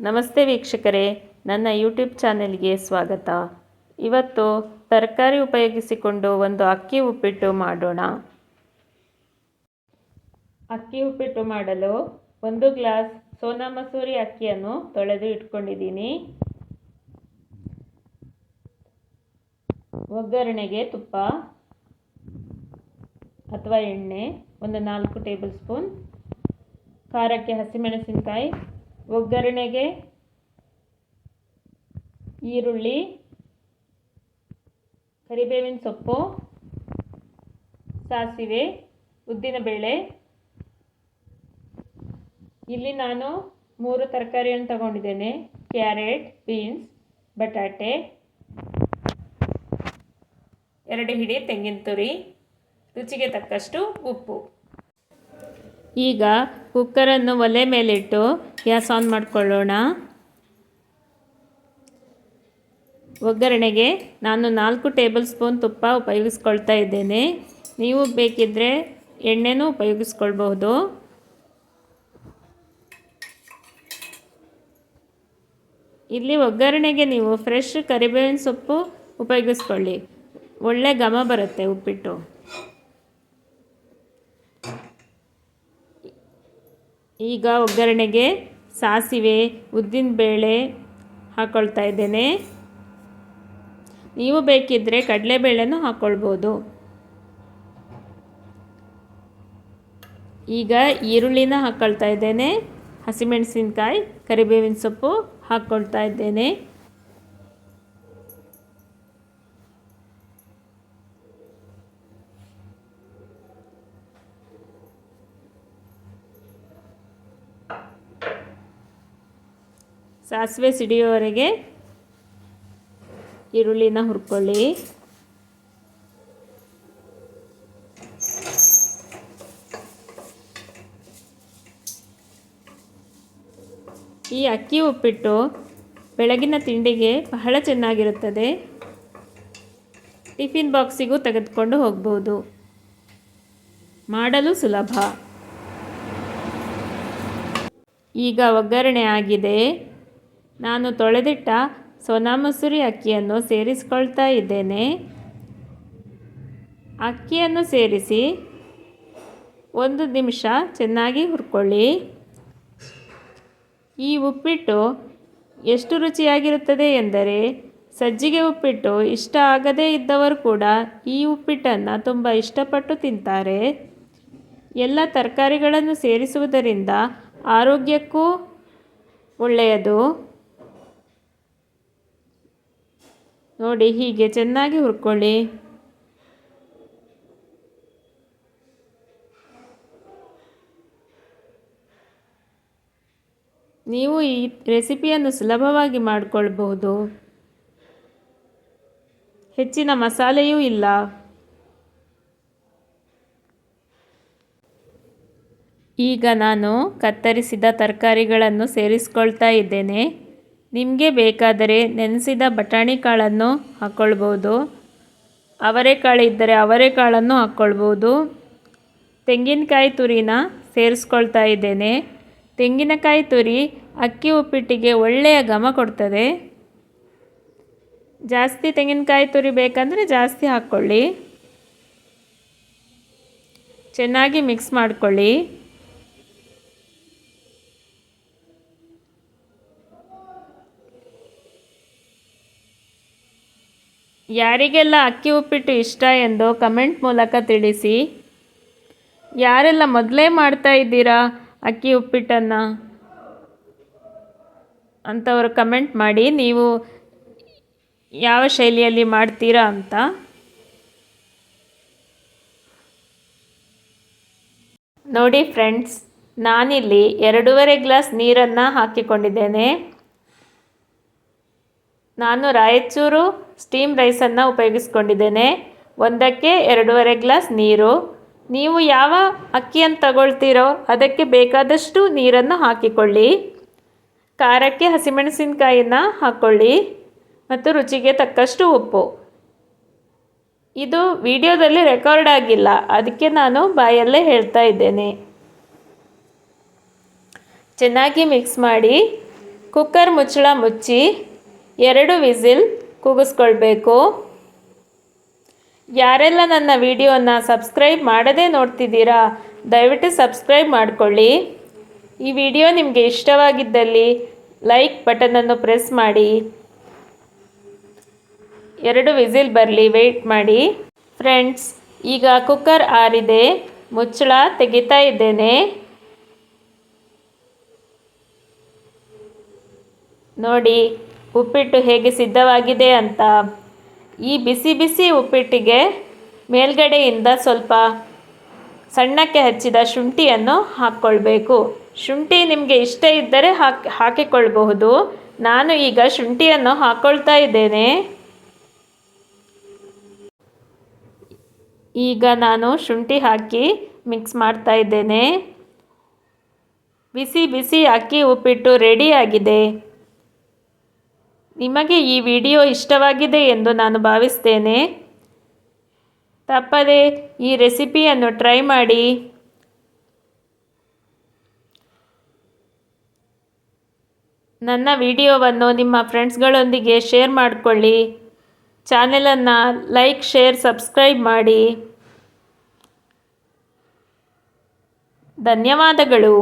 ನಮಸ್ತೆ ವೀಕ್ಷಕರೇ, ನನ್ನ ಯೂಟ್ಯೂಬ್ ಚಾನೆಲ್ಗೆ ಸ್ವಾಗತ. ಇವತ್ತು ತರಕಾರಿ ಉಪಯೋಗಿಸಿಕೊಂಡು ಒಂದು ಅಕ್ಕಿ ಉಪ್ಪಿಟ್ಟು ಮಾಡೋಣ. ಅಕ್ಕಿ ಉಪ್ಪಿಟ್ಟು ಮಾಡಲು 1 ಗ್ಲಾಸ್ ಸೋನಾ ಮಸೂರಿ ಅಕ್ಕಿಯನ್ನು ತೊಳೆದು ಇಟ್ಕೊಂಡಿದ್ದೀನಿ. ಒಗ್ಗರಣೆಗೆ ತುಪ್ಪ ಅಥವಾ ಎಣ್ಣೆ 4 ಟೇಬಲ್ ಸ್ಪೂನ್, ಖಾರಕ್ಕೆ ಹಸಿಮೆಣಸಿನಕಾಯಿ, ಒಗ್ಗರಣೆಗೆ ಈರುಳ್ಳಿ, ಕರಿಬೇವಿನ ಸೊಪ್ಪು, ಸಾಸಿವೆ, ಉದ್ದಿನಬೇಳೆ. ಇಲ್ಲಿ ನಾನು 3 ತರಕಾರಿಯನ್ನು ತಗೊಂಡಿದ್ದೇನೆ: ಕ್ಯಾರೆಟ್, ಬೀನ್ಸ್, ಬಟಾಟೆ, 2 ಹಿಡಿ ತೆಂಗಿನ ತುರಿ, ರುಚಿಗೆ ತಕ್ಕಷ್ಟು ಉಪ್ಪು. ಈಗ ಕುಕ್ಕರನ್ನು ಒಲೆ ಮೇಲಿಟ್ಟು ಗ್ಯಾಸ್ ಆನ್ ಮಾಡಿಕೊಳ್ಳೋಣ. ಒಗ್ಗರಣೆಗೆ ನಾನು 4 ಟೇಬಲ್ ಸ್ಪೂನ್ ತುಪ್ಪ ಉಪಯೋಗಿಸ್ಕೊಳ್ತಾ ಇದ್ದೇನೆ. ನೀವು ಬೇಕಿದ್ದರೆ ಎಣ್ಣೆನೂ ಉಪಯೋಗಿಸ್ಕೊಳ್ಬಹುದು. ಇಲ್ಲಿ ಒಗ್ಗರಣೆಗೆ ನೀವು ಫ್ರೆಶ್ ಕರಿಬೇವಿನ ಸೊಪ್ಪು ಉಪಯೋಗಿಸ್ಕೊಳ್ಳಿ, ಒಳ್ಳೆ ಘಮ ಬರುತ್ತೆ ಉಪ್ಪಿಟ್ಟು. ಈಗ ಒಗ್ಗರಣೆಗೆ ಸಾಸಿವೆ, ಉದ್ದಿನಬೇಳೆ ಹಾಕ್ಕೊಳ್ತಾ ಇದ್ದೇನೆ. ನೀವು ಬೇಕಿದ್ದರೆ ಕಡಲೆಬೇಳೆನೂ ಹಾಕ್ಕೊಳ್ಬೋದು. ಈಗ ಈರುಳ್ಳಿನ ಹಾಕ್ಕೊಳ್ತಾ ಇದ್ದೇನೆ, ಹಸಿಮೆಣಸಿನಕಾಯಿ, ಕರಿಬೇವಿನ ಸೊಪ್ಪು ಹಾಕ್ಕೊಳ್ತಾ ಇದ್ದೇನೆ. ಸಾಸಿವೆ ಸಿಡಿಯೋವರೆಗೆ ಈರುಳ್ಳಿನ ಹುರ್ಕೊಳ್ಳಿ. ಈ ಅಕ್ಕಿ ಉಪ್ಪಿಟ್ಟು ಬೆಳಗಿನ ತಿಂಡಿಗೆ ಬಹಳ ಚೆನ್ನಾಗಿರುತ್ತದೆ. ಟಿಫಿನ್ ಬಾಕ್ಸಿಗೂ ತೆಗೆದುಕೊಂಡು ಹೋಗ್ಬೋದು. ಮಾಡಲು ಸುಲಭ. ಈಗ ಒಗ್ಗರಣೆ ಆಗಿದೆ. ನಾನು ತೊಳೆದಿಟ್ಟ ಸೋನಾ ಮಸೂರಿ ಅಕ್ಕಿಯನ್ನು ಸೇರಿಸ್ಕೊಳ್ತಾ ಇದ್ದೇನೆ. ಅಕ್ಕಿಯನ್ನು ಸೇರಿಸಿ 1 ನಿಮಿಷ ಚೆನ್ನಾಗಿ ಹುರ್ಕೊಳ್ಳಿ. ಈ ಉಪ್ಪಿಟ್ಟು ಎಷ್ಟು ರುಚಿಯಾಗಿರುತ್ತದೆ ಎಂದರೆ, ಸಜ್ಜಿಗೆ ಉಪ್ಪಿಟ್ಟು ಇಷ್ಟ ಆಗದೇ ಇದ್ದವರು ಕೂಡ ಈ ಉಪ್ಪಿಟ್ಟನ್ನು ತುಂಬ ಇಷ್ಟಪಟ್ಟು ತಿಂತಾರೆ. ಎಲ್ಲ ತರಕಾರಿಗಳನ್ನು ಸೇರಿಸುವುದರಿಂದ ಆರೋಗ್ಯಕ್ಕೂ ಒಳ್ಳೆಯದು. ನೋಡಿ, ಹೀಗೆ ಚೆನ್ನಾಗಿ ಹುರ್ಕೊಳ್ಳಿ. ನೀವು ಈ ರೆಸಿಪಿಯನ್ನು ಸುಲಭವಾಗಿ ಮಾಡಿಕೊಳ್ಬಹುದು. ಹೆಚ್ಚಿನ ಮಸಾಲೆಯೂ ಇಲ್ಲ. ಈಗ ನಾನು ಕತ್ತರಿಸಿದ ತರಕಾರಿಗಳನ್ನು ಸೇರಿಸ್ಕೊಳ್ತಾ ಇದ್ದೇನೆ. ನಿಮಗೆ ಬೇಕಾದರೆ ನೆನೆಸಿದ ಬಟಾಣಿ ಕಾಳನ್ನು ಹಾಕ್ಕೊಳ್ಬೋದು. ಅವರೆಕಾಳು ಇದ್ದರೆ ಅವರೆಕಾಳನ್ನು ಹಾಕ್ಕೊಳ್ಬೋದು. ತೆಂಗಿನಕಾಯಿ ತುರಿನ ಸೇರಿಸ್ಕೊಳ್ತಾ ಇದ್ದೇನೆ. ತೆಂಗಿನಕಾಯಿ ತುರಿ ಅಕ್ಕಿ ಉಪ್ಪಿಟ್ಟಿಗೆ ಒಳ್ಳೆಯ ಘಮ ಕೊಡ್ತದೆ. ಜಾಸ್ತಿ ತೆಂಗಿನಕಾಯಿ ತುರಿ ಬೇಕಂದರೆ ಜಾಸ್ತಿ ಹಾಕ್ಕೊಳ್ಳಿ. ಚೆನ್ನಾಗಿ ಮಿಕ್ಸ್ ಮಾಡ್ಕೊಳ್ಳಿ. ಯಾರಿಗೆಲ್ಲ ಅಕ್ಕಿ ಉಪ್ಪಿಟ್ಟು ಇಷ್ಟ ಎಂದು ಕಮೆಂಟ್ ಮೂಲಕ ತಿಳಿಸಿ. ಯಾರೆಲ್ಲ ಮೊದಲೇ ಮಾಡ್ತಾ ಇದ್ದೀರಾ ಅಕ್ಕಿ ಉಪ್ಪಿಟ್ಟನ್ನು ಅಂಥವರು ಕಮೆಂಟ್ ಮಾಡಿ, ನೀವು ಯಾವ ಶೈಲಿಯಲ್ಲಿ ಮಾಡ್ತೀರಾ ಅಂತ. ನೋಡಿ ಫ್ರೆಂಡ್ಸ್, ನಾನಿಲ್ಲಿ 2.5 ಗ್ಲಾಸ್ ನೀರನ್ನು ಹಾಕಿಕೊಂಡಿದ್ದೇನೆ. ನಾನು ರಾಯಚೂರು ಸ್ಟೀಮ್ ರೈಸನ್ನು ಉಪಯೋಗಿಸ್ಕೊಂಡಿದ್ದೇನೆ. ಒಂದಕ್ಕೆ 2.5 ಗ್ಲಾಸ್ ನೀರು. ನೀವು ಯಾವ ಅಕ್ಕಿಯನ್ನು ತಗೊಳ್ತೀರೋ ಅದಕ್ಕೆ ಬೇಕಾದಷ್ಟು ನೀರನ್ನು ಹಾಕಿಕೊಳ್ಳಿ. ಖಾರಕ್ಕೆ ಹಸಿಮೆಣಸಿನಕಾಯಿನ ಹಾಕ್ಕೊಳ್ಳಿ ಮತ್ತು ರುಚಿಗೆ ತಕ್ಕಷ್ಟು ಉಪ್ಪು. ಇದು ವಿಡಿಯೋದಲ್ಲಿ ರೆಕಾರ್ಡ್ ಆಗಿಲ್ಲ, ಅದಕ್ಕೆ ನಾನು ಬಾಯಲ್ಲೇ ಹೇಳ್ತಾ ಇದ್ದೇನೆ. ಚೆನ್ನಾಗಿ ಮಿಕ್ಸ್ ಮಾಡಿ ಕುಕ್ಕರ್ ಮುಚ್ಚಳ ಮುಚ್ಚಿ 2 ವಿಸಿಲ್ ಕೂಗಿಸ್ಕೊಳ್ಬೇಕು. ಯಾರೆಲ್ಲ ನನ್ನ ವಿಡಿಯೋನ ಸಬ್ಸ್ಕ್ರೈಬ್ ಮಾಡದೇ ನೋಡ್ತಿದ್ದೀರಾ, ದಯವಿಟ್ಟು ಸಬ್ಸ್ಕ್ರೈಬ್ ಮಾಡಿಕೊಳ್ಳಿ. ಈ ವಿಡಿಯೋ ನಿಮಗೆ ಇಷ್ಟವಾಗಿದ್ದಲ್ಲಿ ಲೈಕ್ ಬಟನನ್ನು ಪ್ರೆಸ್ ಮಾಡಿ. 2 ವಿಸಿಲ್ ಬರಲಿ, ವೆಯ್ಟ್ ಮಾಡಿ. ಫ್ರೆಂಡ್ಸ್, ಈಗ ಕುಕ್ಕರ್ ಆರಿದೆ, ಮುಚ್ಚಳ ತೆಗಿತಾ ಇದ್ದೇನೆ. ನೋಡಿ ಉಪ್ಪಿಟ್ಟು ಹೇಗೆ ಸಿದ್ಧವಾಗಿದೆ ಅಂತ. ಈ ಬಿಸಿ ಬಿಸಿ ಉಪ್ಪಿಟ್ಟಿಗೆ ಮೇಲ್ಗಡೆಯಿಂದ ಸ್ವಲ್ಪ ಸಣ್ಣಕ್ಕೆ ಹಚ್ಚಿದ ಶುಂಠಿಯನ್ನು ಹಾಕ್ಕೊಳ್ಬೇಕು. ಶುಂಠಿ ನಿಮಗೆ ಇಷ್ಟ ಇದ್ದರೆ ಹಾಕಿಕೊಳ್ಳಬಹುದು. ನಾನು ಈಗ ಶುಂಠಿಯನ್ನು ಹಾಕ್ಕೊಳ್ತಾ ಇದ್ದೇನೆ. ಈಗ ನಾನು ಶುಂಠಿ ಹಾಕಿ ಮಿಕ್ಸ್ ಮಾಡ್ತಾ ಇದ್ದೇನೆ. ಬಿಸಿ ಬಿಸಿ ಅಕ್ಕಿ ಉಪ್ಪಿಟ್ಟು ರೆಡಿಯಾಗಿದೆ. ನಿಮಗೆ ಈ ವಿಡಿಯೋ ಇಷ್ಟವಾಗಿದೆ ಎಂದು ನಾನು ಭಾವಿಸ್ತೇನೆ. ತಪ್ಪದೆ ಈ ರೆಸಿಪಿಯನ್ನು ಟ್ರೈ ಮಾಡಿ. ನನ್ನ ವಿಡಿಯೋವನ್ನು ನಿಮ್ಮ ಫ್ರೆಂಡ್ಸ್ಗಳೊಂದಿಗೆ ಶೇರ್ ಮಾಡಿಕೊಳ್ಳಿ. ಚಾನೆಲನ್ನು ಲೈಕ್, ಶೇರ್, ಸಬ್ಸ್ಕ್ರೈಬ್ ಮಾಡಿ. ಧನ್ಯವಾದಗಳು.